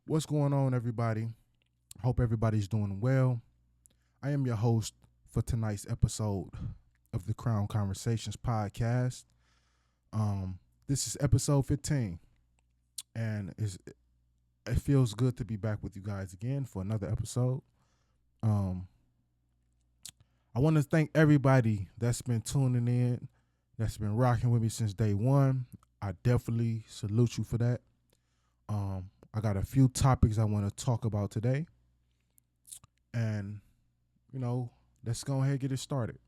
What's going on, everybody? Hope everybody's doing well. I am your host for tonight's episode of the Crown ConverSAYtions podcast. This is episode 15, and it feels good to be back with you guys again for another episode. Um, I want to thank everybody that's been tuning in, that's been rocking with me since day one. I definitely salute you for that. I got a few topics I want to talk about today, and you know, let's go ahead and get it started.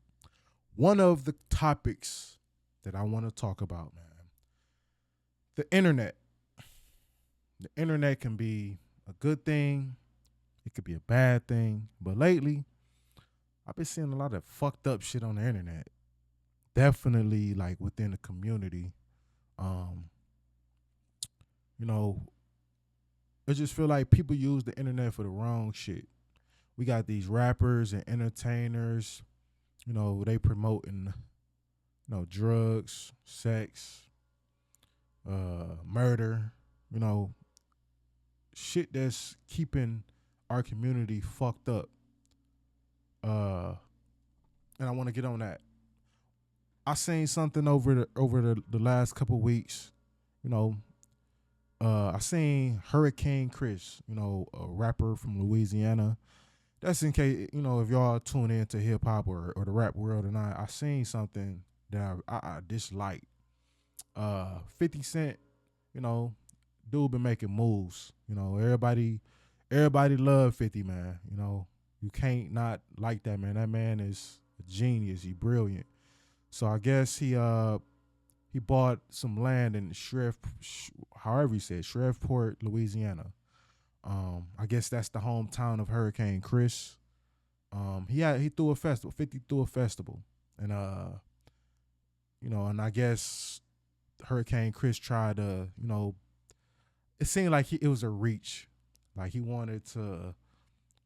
One of the topics that I want to talk about, man, the internet. The internet can be a good thing, it could be a bad thing, but lately I've been seeing a lot of fucked up shit on the internet. Definitely like within the community. Um, you know, I just feel like people use the internet for the wrong shit. We got these rappers and entertainers, they promoting, drugs, sex, murder, you know, shit that's keeping our community fucked up. Uh, and I want to get on that. I seen something over the last couple weeks. You know, I seen Hurricane Chris, a rapper from Louisiana. That's in case if y'all tune into hip hop or the rap world or not. I seen something that I disliked. 50 Cent, you know, dude been making moves. Everybody love 50, man. You can't not like that, man. That man is a genius. He brilliant. So I guess he bought some land in however you say it, Shreveport, Louisiana. I guess that's the hometown of Hurricane Chris. He threw a festival. 50 threw a festival, and and I guess Hurricane Chris tried to, it seemed like it was a reach. Like he wanted to,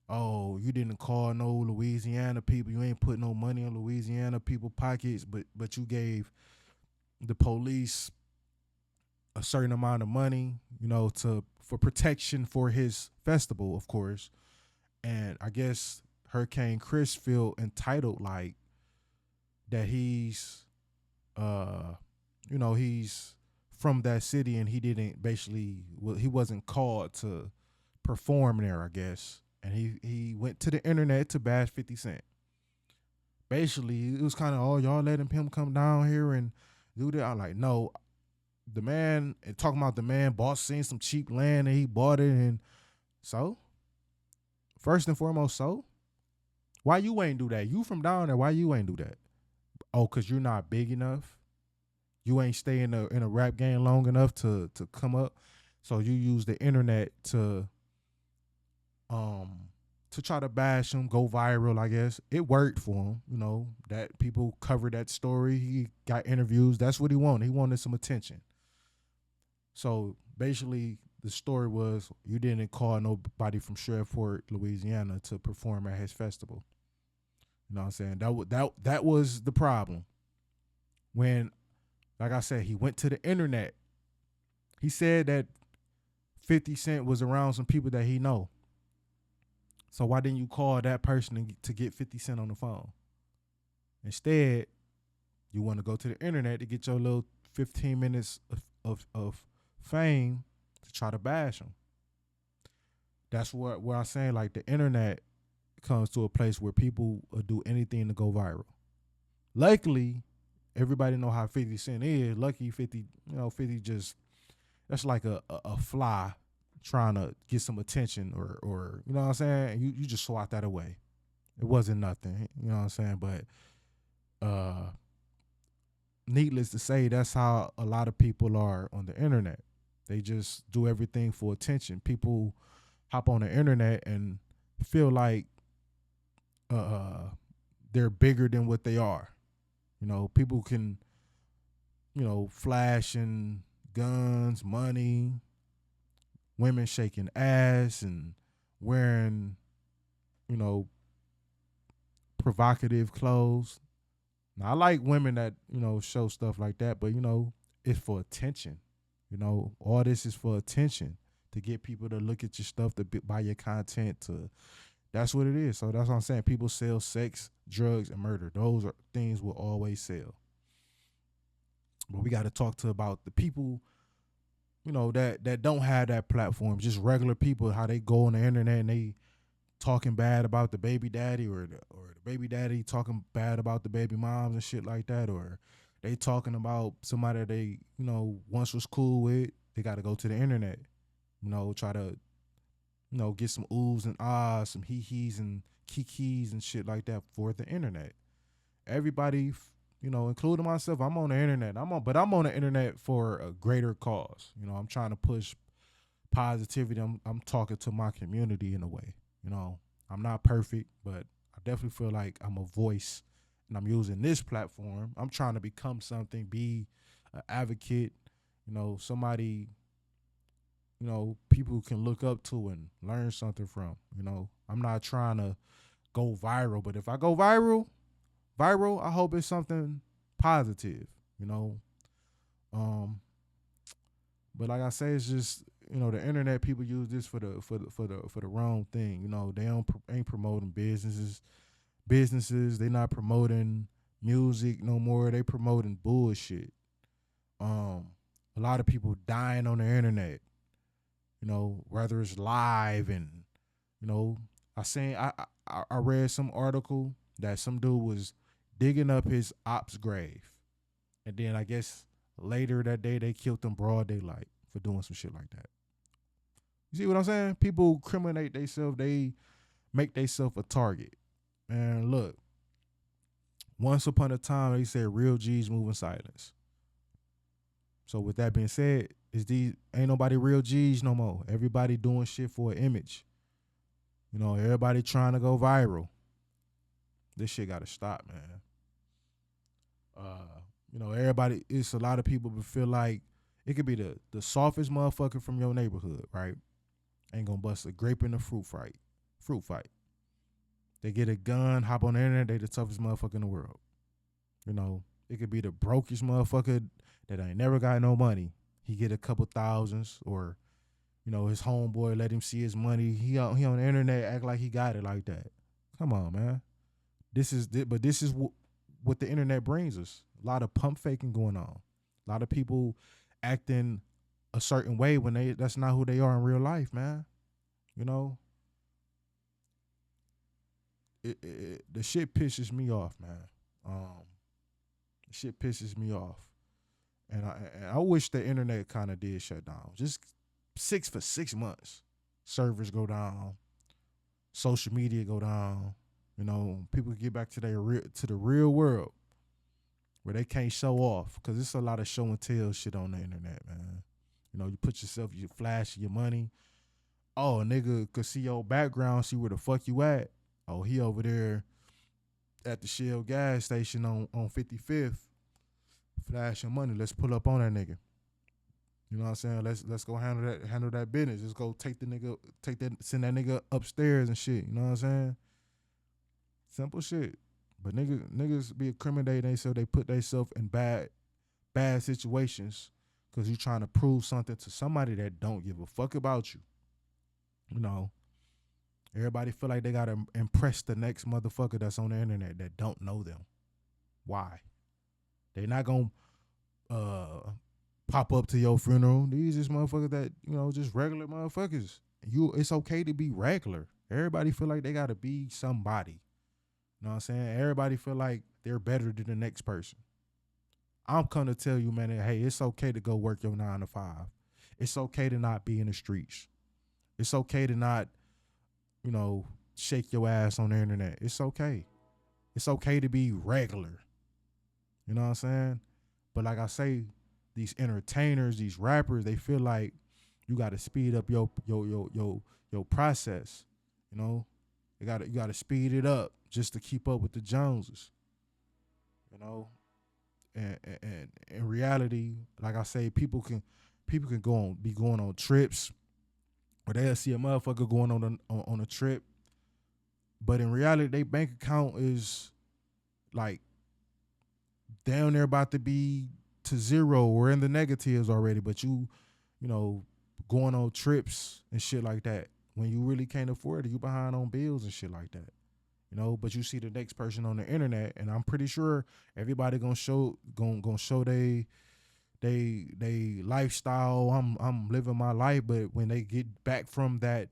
oh, you didn't call no Louisiana people. You ain't put no money in Louisiana people pockets, but you gave the police a certain amount of money, to for protection for his festival, of course. And I guess Hurricane Chris feel entitled, like that uh, he's from that city and he didn't basically, well, he wasn't called to perform there, I guess. And he went to the internet to bash 50 Cent. Basically, it was kind of, oh, y'all letting him come down here and do that. I'm like, no, the man, and talking about the man bought seen some cheap land and he bought it. And so, first and foremost, so why you ain't do that? You from down there, why you ain't do that? Oh, cause you're not big enough. You ain't stay in a rap game long enough to come up. So you use the internet um to try to bash him, go viral, I guess. It worked for him, that people covered that story. He got interviews. That's what he wanted. He wanted some attention. So basically, the story was you didn't call nobody from Shreveport, Louisiana, to perform at his festival. You know what I'm saying? That was the problem. When, like I said, he went to the internet. He said that 50 Cent was around some people that he know. So why didn't you call that person to get 50 Cent on the phone? Instead, you want to go to the internet to get your little 15 minutes of fame to try to bash them. That's where I'm saying, like, the internet comes to a place where people will do anything to go viral. Luckily, everybody know how 50 Cent is. Lucky 50, 50 just, that's like a fly trying to get some attention or you know what I'm saying? You just swat that away. It wasn't nothing, you know what I'm saying? But needless to say, that's how a lot of people are on the internet. They just do everything for attention. People hop on the internet and feel like they're bigger than what they are. People can, flashing guns, money, women shaking ass and wearing, you know, provocative clothes. Now I like women that, show stuff like that, but it's for attention. All this is for attention. to get people to look at your stuff, to buy your content. That's what it is. So that's what I'm saying. People sell sex, drugs, and murder. Those are things will always sell. But we got to talk to about the people, that don't have that platform. Just regular people, how they go on the internet and they talking bad about the baby daddy, or the baby daddy talking bad about the baby moms and shit like that, or they talking about somebody they once was cool with. They got to go to the internet, try to get some oohs and ahs, some hee-hees and kikis and shit like that for the internet. Everybody, including myself, I'm on the internet. But I'm on the internet for a greater cause. I'm trying to push positivity. I'm talking to my community in a way. I'm not perfect, but I definitely feel like I'm a voice, and I'm using this platform. I'm trying to become something, be an advocate, somebody, people can look up to and learn something from. I'm not trying to go viral, but if I go viral, I hope it's something positive, But like I say, it's just the internet. People use this for the wrong thing. They ain't promoting businesses. They not promoting music no more. They promoting bullshit. A lot of people dying on the internet. Whether it's live and I read some article that some dude was digging up his op's grave, and then I guess later that day they killed him broad daylight for doing some shit like that. You see what I'm saying? People criminate themselves. They make themselves a target. And look, once upon a time they said real G's move in silence. So with that being said, ain't nobody real G's no more. Everybody doing shit for an image. Everybody trying to go viral. This shit gotta stop, man. Everybody, it's a lot of people who feel like it could be the softest motherfucker from your neighborhood, right? Ain't gonna bust a grape in a fruit fight. They get a gun, hop on the internet, they the toughest motherfucker in the world. It could be the brokest motherfucker that ain't never got no money. He get a couple thousands, or his homeboy let him see his money. He on the internet act like he got it like that. Come on, man. This is what the internet brings us. A lot of pump faking going on. A lot of people acting a certain way when that's not who they are in real life, man. The shit pisses me off, man. The shit pisses me off. And I wish the internet kind of did shut down. Just 6 months. Servers go down. Social media go down. People get back to the real world where they can't show off, because it's a lot of show and tell shit on the internet, man. You put yourself, you flash your money. Oh, a nigga could see your background, see where the fuck you at. Oh, he over there at the Shell gas station on 55th, flashing money. Let's pull up on that nigga. You know what I'm saying? Let's go handle that business. Let's go send that nigga upstairs and shit. You know what I'm saying? Simple shit. But niggas be incriminating themselves. They put themselves in bad situations because you trying to prove something to somebody that don't give a fuck about you. Everybody feel like they gotta impress the next motherfucker that's on the internet that don't know them. Why? They not gonna pop up to your funeral. These just motherfuckers that just regular motherfuckers. It's okay to be regular. Everybody feel like they gotta be somebody. You know what I'm saying? Everybody feel like they're better than the next person. I'm gonna tell you, man, that, hey, it's okay to go work your 9 to 5. It's okay to not be in the streets. It's okay to not, shake your ass on the internet. It's okay. It's okay to be regular. You know what I'm saying? But like I say, these entertainers, these rappers, they feel like you got to speed up your process. You got to speed it up just to keep up with the Joneses. And in reality, like I say, people can be going on trips, or they'll see a motherfucker going on a trip, but in reality, their bank account is like down there about to be to zero or in the negatives already. But you going on trips and shit like that. When you really can't afford it, you behind on bills and shit like that. But you see the next person on the internet, and I'm pretty sure everybody gonna show they lifestyle. I'm living my life, but when they get back from that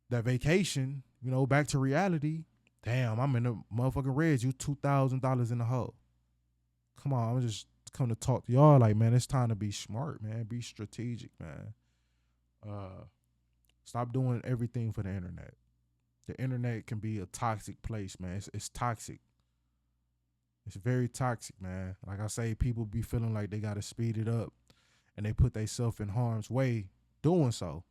vacation, back to reality, damn, I'm in the motherfucking reds. You $2,000 in the hole. Come on, I'm just come to talk to y'all like, man, it's time to be smart, man. Be strategic, man. Stop doing everything for the internet. The internet can be a toxic place, man. It's toxic. It's very toxic, man. Like I say, people be feeling like they gotta speed it up, and they put themselves in harm's way doing so.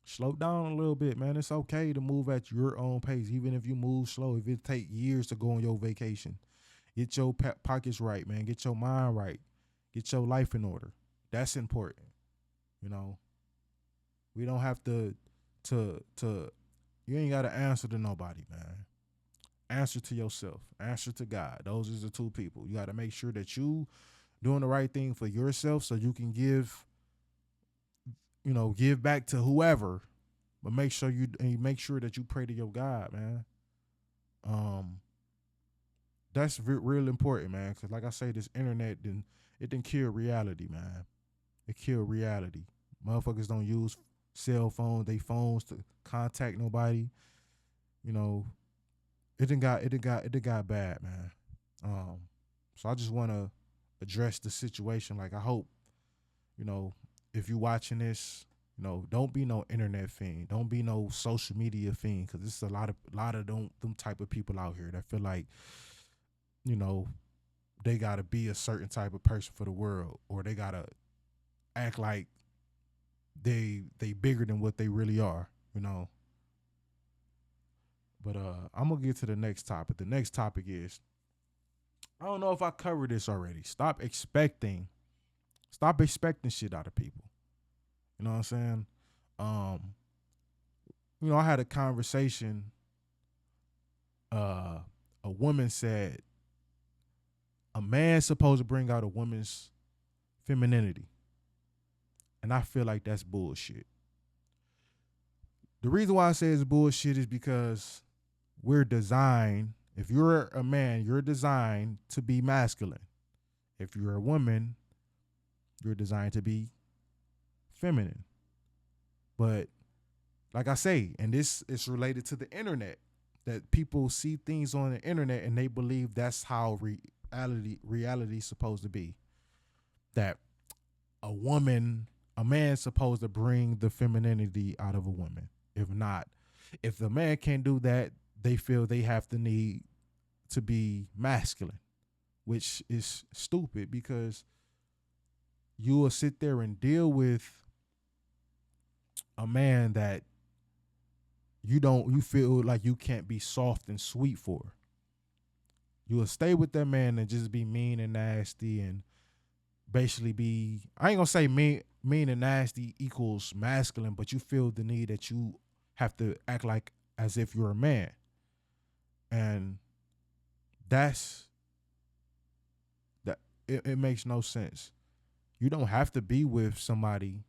Slow down a little bit, man. It's okay to move at your own pace, even if you move slow. If it take years to go on your vacation, get your pockets right, man. Get your mind right. Get your life in order. That's important. We don't have to. You ain't got to answer to nobody, man. Answer to yourself. Answer to God. Those are the two people. You got to make sure that you doing the right thing for yourself, so you can give back to whoever, but make sure that you pray to your God, man. That's real important, man. Cause like I say, this internet didn't kill reality, man. It killed reality. Motherfuckers don't use cell phones, they phones to contact nobody. It done got bad, man. So I just want to address the situation. Like, I hope, if you watching this, don't be no internet fiend. Don't be no social media fiend, because there's a lot of them type of people out here that feel like, they gotta be a certain type of person for the world, or they gotta act like they bigger than what they really are, But I'm gonna get to the next topic. The next topic is, I don't know if I covered this already. Stop expecting shit out of people. You know what I'm saying? I had a conversation. A woman said a man's supposed to bring out a woman's femininity. And I feel like that's bullshit. The reason why I say it's bullshit is because we're designed, if you're a man, you're designed to be masculine. If you're a woman, you're designed to be feminine. But like I say, and this is related to the internet, that people see things on the internet and they believe that's how reality is supposed to be. That a man's supposed to bring the femininity out of a woman. If the man can't do that, they feel they have to need to be masculine, which is stupid, because you will sit there and deal with a man that you feel like you can't be soft and sweet for. You will stay with that man and just be mean and nasty, and basically be, I ain't gonna say mean and nasty equals masculine, but you feel the need that you have to act like as if you're a man. And it makes no sense. You don't have to be with somebody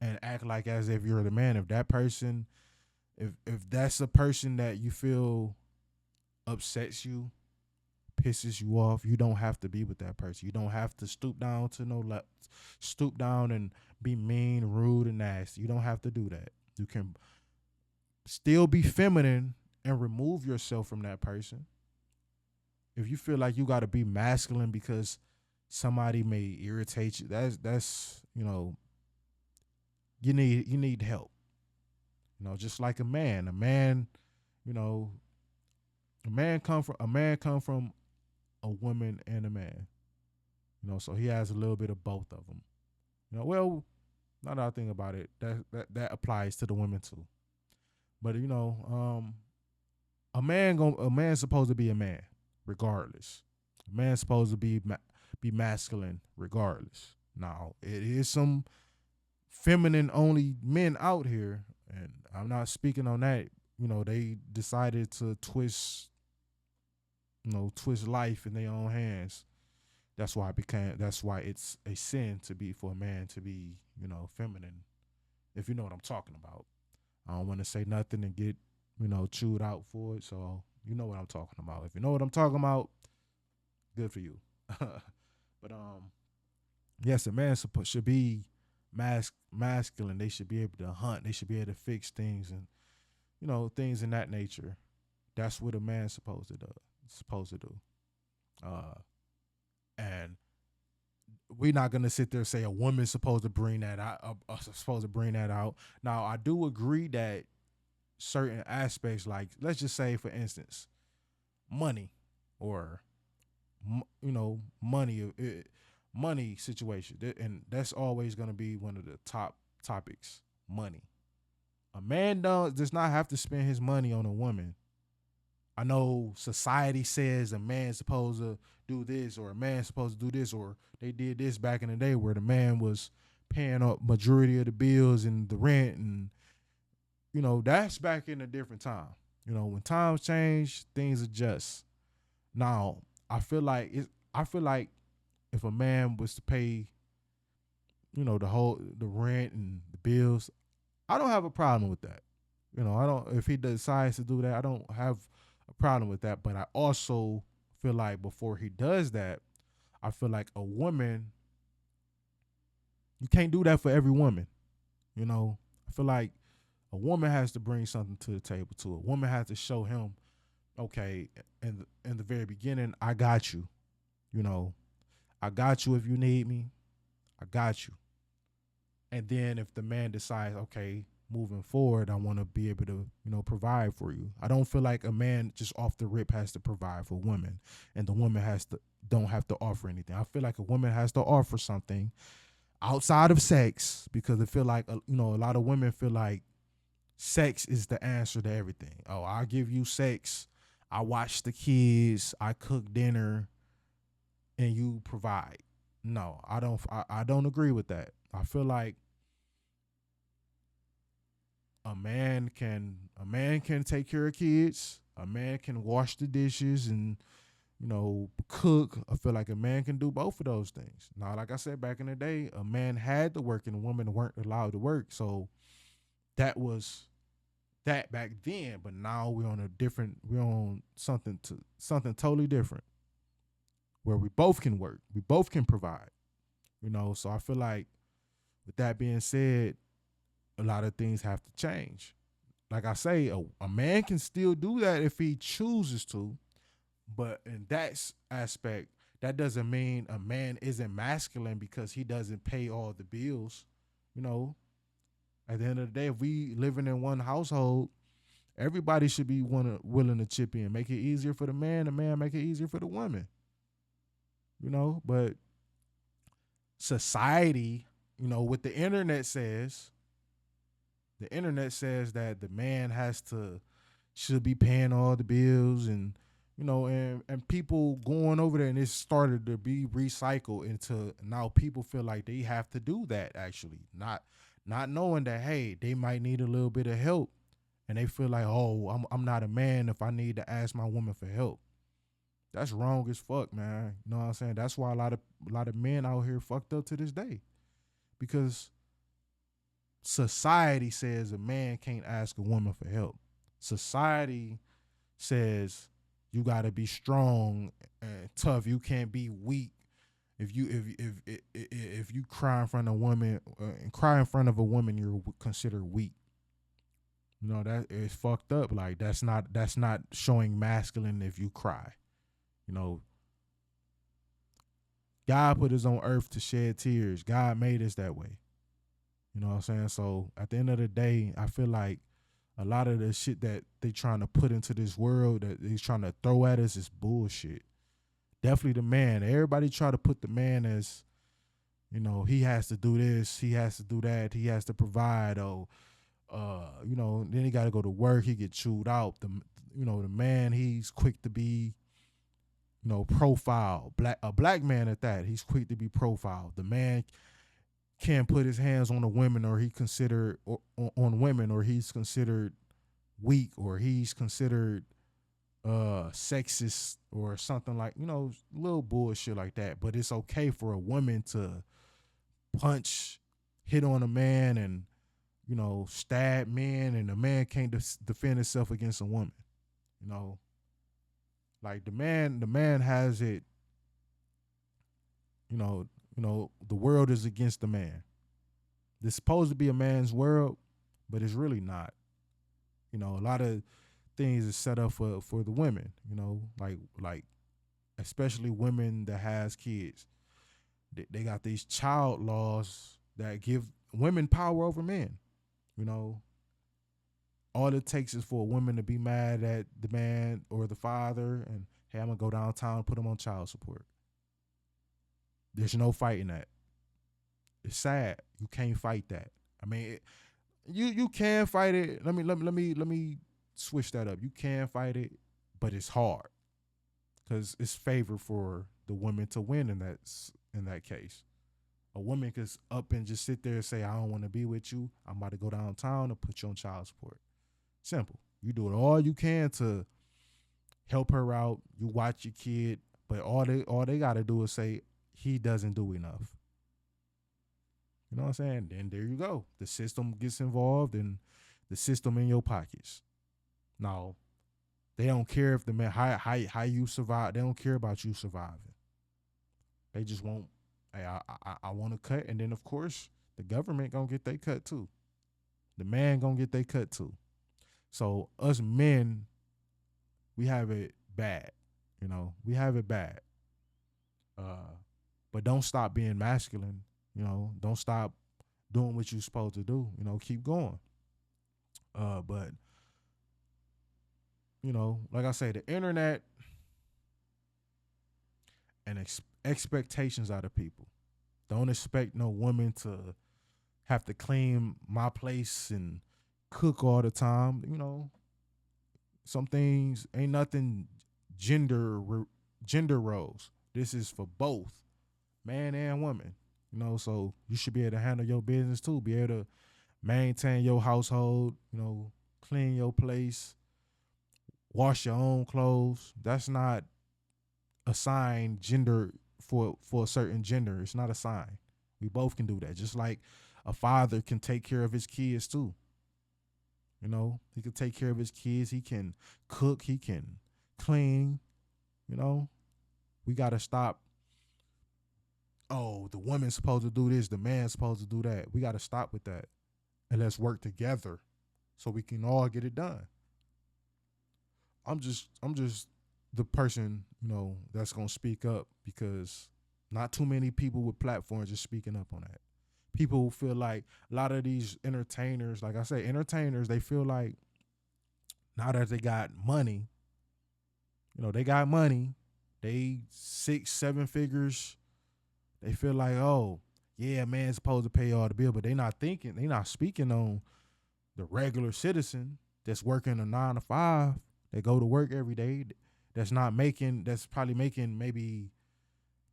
and act like as if you're the man. If that person, if that's a person that you feel upsets you, pisses you off, you don't have to be with that person. You don't have to stoop down and be mean, rude, and nasty. You don't have to do that. You can still be feminine and remove yourself from that person. If you feel like you got to be masculine because somebody may irritate you, that's you need help. Just like a man. A man come from a woman and a man. So he has a little bit of both of them. Well, now that I think about it, that applies to the women too. But a man's supposed to be a man regardless. A man's supposed to be masculine regardless. Now, it is some feminine only men out here, and I'm not speaking on that. They decided to twist life in their own hands. That's why it's a sin to be for a man to be, feminine. If you know what I'm talking about. I don't want to say nothing and get, chewed out for it. So you know what I'm talking about. If you know what I'm talking about, good for you. But yes, a man should be masculine. They should be able to hunt. They should be able to fix things and things in that nature. That's what a man's supposed to do. Uh, and we're not gonna sit there and say a woman's supposed to bring that out. Supposed to bring that out. Now, I do agree that certain aspects, like let's just say, for instance, money, or money, money situation, and that's always gonna be one of the top topics. Money. A man does not have to spend his money on a woman. I know society says a man's supposed to do this, or a man's supposed to do this, or they did this back in the day where the man was paying up majority of the bills and the rent, and that's back in a different time. When times change, things adjust. Now, I feel like if a man was to pay, the rent and the bills, I don't have a problem with that. I don't. If he decides to do that, I don't have a problem with that. But I also feel like before he does that, I feel like a woman, you can't do that for every woman. I feel like a woman has to bring something to the table too. A woman has to show him, okay, in the very beginning, I got you. I got you if you need me. I got you. And then if the man decides, okay, moving forward, I want to be able to, provide for you. I don't feel like a man just off the rip has to provide for women, and the woman don't have to offer anything. I feel like a woman has to offer something outside of sex, because I feel like, a lot of women feel like sex is the answer to everything. Oh, I give you sex, I watch the kids, I cook dinner, and you provide. No, I don't. I don't agree with that. I feel like a man can take care of kids. A man can wash the dishes and cook. I feel like a man can do both of those things. Now, like I said, back in the day, a man had to work and women weren't allowed to work. So that was that back then. But now we're on something totally different, where we both can work. We both can provide. So I feel like, with that being said, a lot of things have to change. Like I say, a man can still do that if he chooses to, but in that aspect, that doesn't mean a man isn't masculine because he doesn't pay all the bills. You know, at the end of the day, if we living in one household, everybody should be willing to chip in, make it easier for the man make it easier for the woman. But society, what the internet says that the man should be paying all the bills, and and people going over there, and it started to be recycled into, now people feel like they have to do that, actually, not knowing that, hey, they might need a little bit of help, and they feel like, oh, I'm not a man if I need to ask my woman for help. That's wrong as fuck, man. You know what I'm saying? That's why a lot of men out here fucked up to this day, because society says a man can't ask a woman for help. Society says you got to be strong and tough. You can't be weak. If you cry in front of a woman, and cry in front of a woman, you're considered weak. That is fucked up. Like, that's not showing masculine if you cry. You know, God put us on earth to shed tears. God made us that way. You know what I'm saying? So at the end of the day, I feel like a lot of the shit that they trying to put into this world, that he's trying to throw at us, is bullshit. Definitely the man. Everybody try to put the man as, he has to do this, he has to do that, he has to provide. Then he got to go to work. He get chewed out. The man, he's quick to be, profile. A black man at that. He's quick to be profiled. The man can't put his hands on a woman, or he considered on women, or he's considered weak, or he's considered sexist or something like, little bullshit like that. But it's okay for a woman to punch, hit on a man, and stab men, and a man can't defend himself against a woman. You know, like the man has it. You know, the world is against the man. It's supposed to be a man's world, but it's really not. A lot of things is set up for the women. Like especially women that has kids. They got these child laws that give women power over men. You know, all it takes is for a woman to be mad at the man or the father, and hey, I'm gonna go downtown and put him on child support. There's no fighting that. It's sad. You can't fight that. I mean, you can fight it. Let me switch that up. You can fight it, but it's hard because it's favored for the women to win in that case. A woman could up and just sit there and say, I don't want to be with you. I'm about to go downtown and put you on child support. Simple. You do it all you can to help her out. You watch your kid, but all they gotta do is say he doesn't do enough. You know what I'm saying? Then there you go. The system gets involved and the system in your pockets. Now, they don't care if the man how you survive. They don't care about you surviving. They just want, hey, I want to cut, and then of course the government gonna get their cut too. The man gonna get their cut too. So us men, we have it bad. We have it bad. But don't stop being masculine. Don't stop doing what you're supposed to do. Keep going. But like I say, the internet and expectations out of people. Don't expect no woman to have to clean my place and cook all the time. Some things ain't nothing gender roles. This is for both man and woman. So you should be able to handle your business too. Be able to maintain your household. Clean your place, wash your own clothes. That's not a sign gender for a certain gender. It's not a sign. We both can do that. Just like a father can take care of his kids too. He can take care of his kids. He can cook. He can clean. We got to stop. Oh, the woman's supposed to do this. The man's supposed to do that. We got to stop with that. And let's work together so we can all get it done. I'm just the person, that's going to speak up because not too many people with platforms are speaking up on that. People feel like a lot of these entertainers, like I say, they feel like now that they got money, they got money, they 6-7 figures, they feel like, oh, yeah, man's supposed to pay all the bill, but they not speaking on the regular citizen that's working a 9 to 5, that go to work every day, that's probably making maybe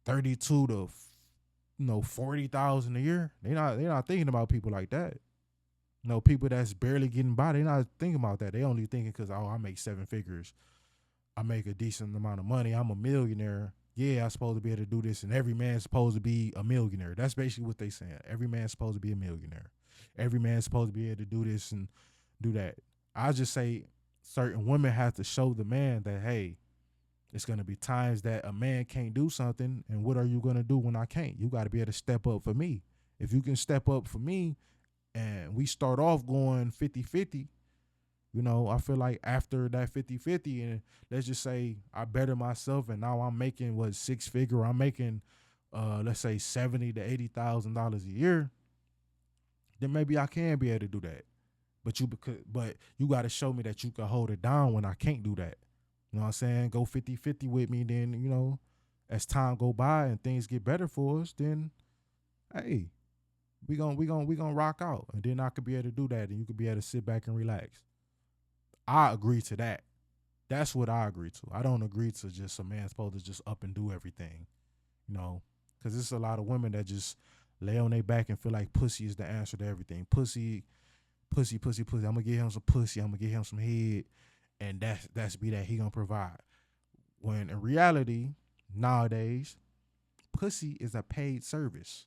32 to 40,000 a year. They're not thinking about people like that. People that's barely getting by, they're not thinking about that. They only thinking because, I make 7 figures. I make a decent amount of money. I'm a millionaire. Yeah, I'm supposed to be able to do this, and every man's supposed to be a millionaire. That's basically what they saying. Every man's supposed to be a millionaire. Every man's supposed to be able to do this and do that. I just say certain women have to show the man that, hey, it's going to be times that a man can't do something, and what are you going to do when I can't? You got to be able to step up for me. If you can step up for me and we start off going 50-50, I feel like after that 50-50, and let's just say I better myself and now I'm making 6 figure, I'm making let's say $70,000 to $80,000 a year, then maybe I can be able to do that. But you got to show me that you can hold it down when I can't do that. You know what I'm saying? Go 50-50 with me. Then, as time go by and things get better for us, then, hey, we gonna rock out. And then I could be able to do that, and you could be able to sit back and relax. I agree to that. That's what I agree to. I don't agree to just a man supposed to just up and do everything, because there's a lot of women that just lay on their back and feel like pussy is the answer to everything. Pussy. I'm gonna get him some pussy. I'm gonna get him some head. and that's be that he gonna provide. When in reality, nowadays, pussy is a paid service.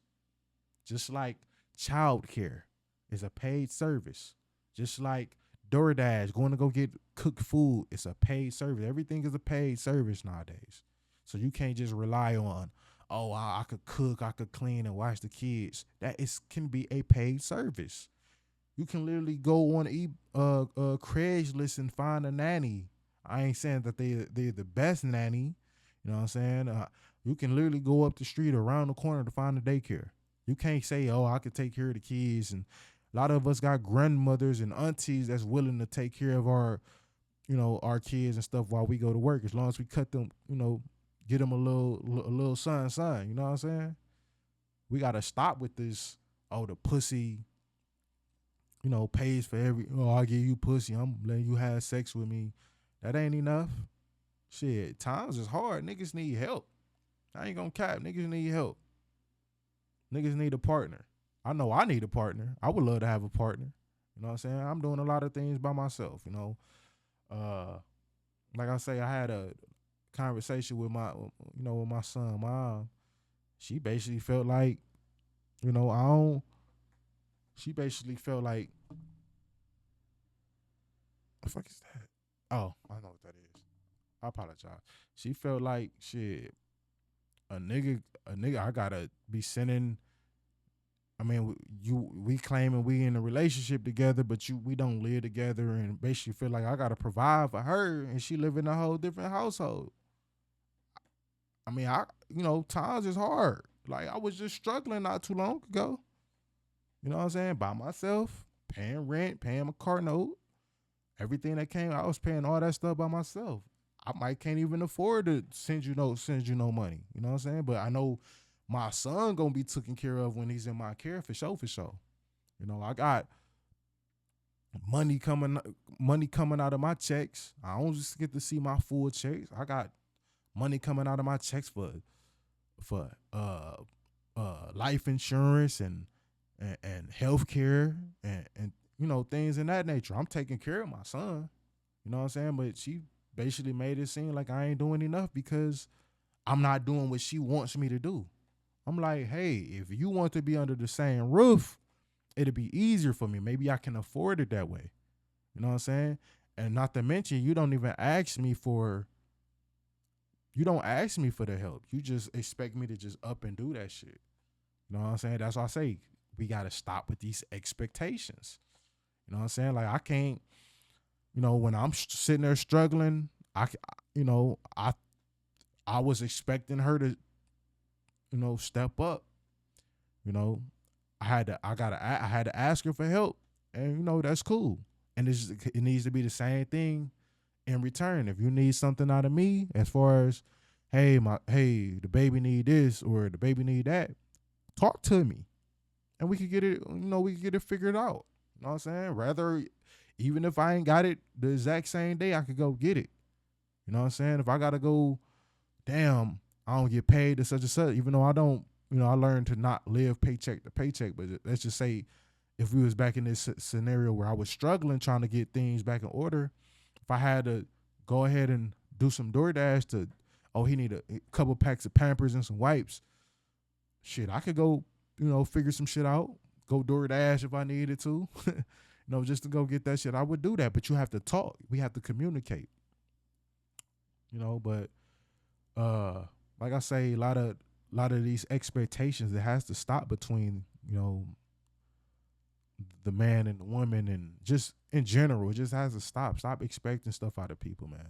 Just like childcare is a paid service. Just like DoorDash, going to go get cooked food, it's a paid service. Everything is a paid service nowadays. So you can't just rely on, oh, I could cook, I could clean and watch the kids. That is can be a paid service. You can literally go on Craigslist and find a nanny. I ain't saying that they're the best nanny. You know what I'm saying? You can literally go up the street around the corner to find a daycare. You can't say, oh, I could take care of the kids. And a lot of us got grandmothers and aunties that's willing to take care of our kids and stuff while we go to work. As long as we cut them, get them a little son. You know what I'm saying? We got to stop with this, oh, the pussy, pays for I give you pussy, I'm letting you have sex with me. That ain't enough. Shit, times is hard. Niggas need help. I ain't gonna cap. Niggas need help. Niggas need a partner. I know I need a partner. I would love to have a partner. You know what I'm saying? I'm doing a lot of things by myself, Like I say, I had a conversation with my son mom. She basically felt like, she basically felt like, the fuck is that? Oh, I know what that is. I apologize. She felt like shit. A nigga, I gotta be sending. I mean, we claiming we in a relationship together, but we don't live together, and basically feel like I gotta provide for her, and she live in a whole different household. I mean, times is hard. Like I was just struggling not too long ago. You know what I'm saying? By myself, paying rent, paying my car note, everything that came, I was paying all that stuff by myself. I can't even afford to send you no money. You know what I'm saying? But I know my son gonna be taken care of when he's in my care for sure. I got money coming out of my checks. I don't just get to see my full checks. I got money coming out of my checks for life insurance and health care and things in that nature. I'm taking care of my son. You know what I'm saying? But she basically made it seem like I ain't doing enough because I'm not doing what she wants me to do. I'm like, hey, if you want to be under the same roof, it'll be easier for me. Maybe I can afford it that way. You know what I'm saying? And not to mention, you don't ask me for the help. You just expect me to just up and do that shit. You know what I'm saying? That's why I say we got to stop with these expectations. You know what I'm saying? Like I can't, when I'm sitting there struggling, I was expecting her to, step up. I had to ask her for help, and that's cool. And it needs to be the same thing in return. If you need something out of me, as far as, hey, the baby need this or the baby need that, talk to me, and we could get it figured out. You know what I'm saying? Rather, even if I ain't got it the exact same day, I could go get it. You know what I'm saying? If I gotta go, damn, I don't get paid to such and such, even though I don't, I learned to not live paycheck to paycheck. But let's just say if we was back in this scenario where I was struggling trying to get things back in order, if I had to go ahead and do some DoorDash to, he need a couple packs of Pampers and some wipes, shit, I could go, figure some shit out, go DoorDash if I needed to, just to go get that shit. I would do that, but you have to talk. We have to communicate. But like I say, a lot of these expectations that has to stop between, the man and the woman, and just in general, it just has to stop. Stop expecting stuff out of people, man.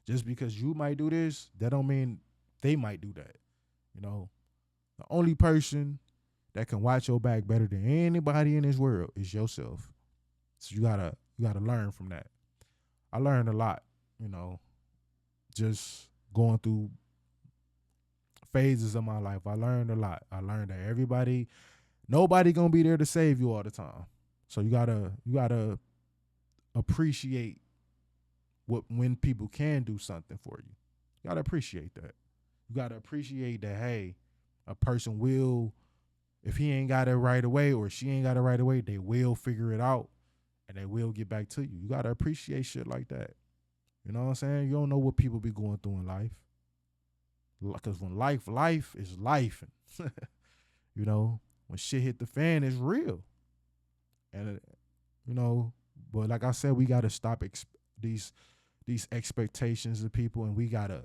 Just because you might do this, that don't mean they might do that. The only person that can watch your back better than anybody in this world is yourself. So you gotta learn from that. I learned a lot, just going through phases of my life. I learned a lot. I learned that nobody gonna be there to save you all the time. So you gotta appreciate when people can do something for you. You gotta appreciate that. You gotta appreciate that, hey, a person will, if he ain't got it right away or she ain't got it right away, they will figure it out and they will get back to you. You gotta appreciate shit like that. You know what I'm saying? You don't know what people be going through in life. Because when life is life. You know, when shit hit the fan, it's real. And, you know, but like I said, we got to stop these expectations of people, and we gotta,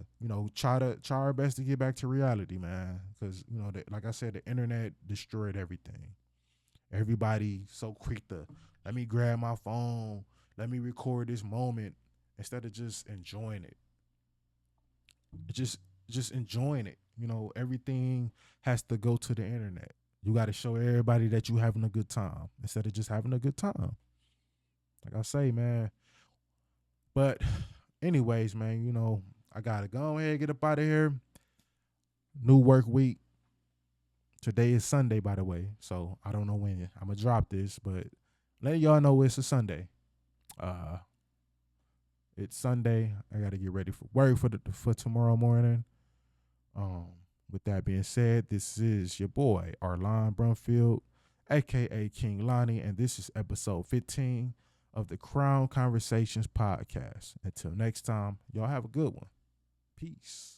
try our best to get back to reality, man. Because like I said, the internet destroyed everything. Everybody so quick to let me grab my phone, let me record this moment instead of just enjoying it. Just enjoying it. Everything has to go to the internet. You got to show everybody that you having a good time instead of just having a good time. Like I say, man. But anyways, man, I gotta go ahead and get up out of here. New work week. Today is Sunday, by the way. So I don't know when I'm gonna drop this, but letting y'all know it's a Sunday. Uh it's Sunday. I gotta get ready for work for tomorrow morning. With that being said, this is your boy Arlon Brumfield, aka King Lonnie, and this is episode 15 of the ConverSAYtions podcast. Until next time, y'all have a good one. Peace.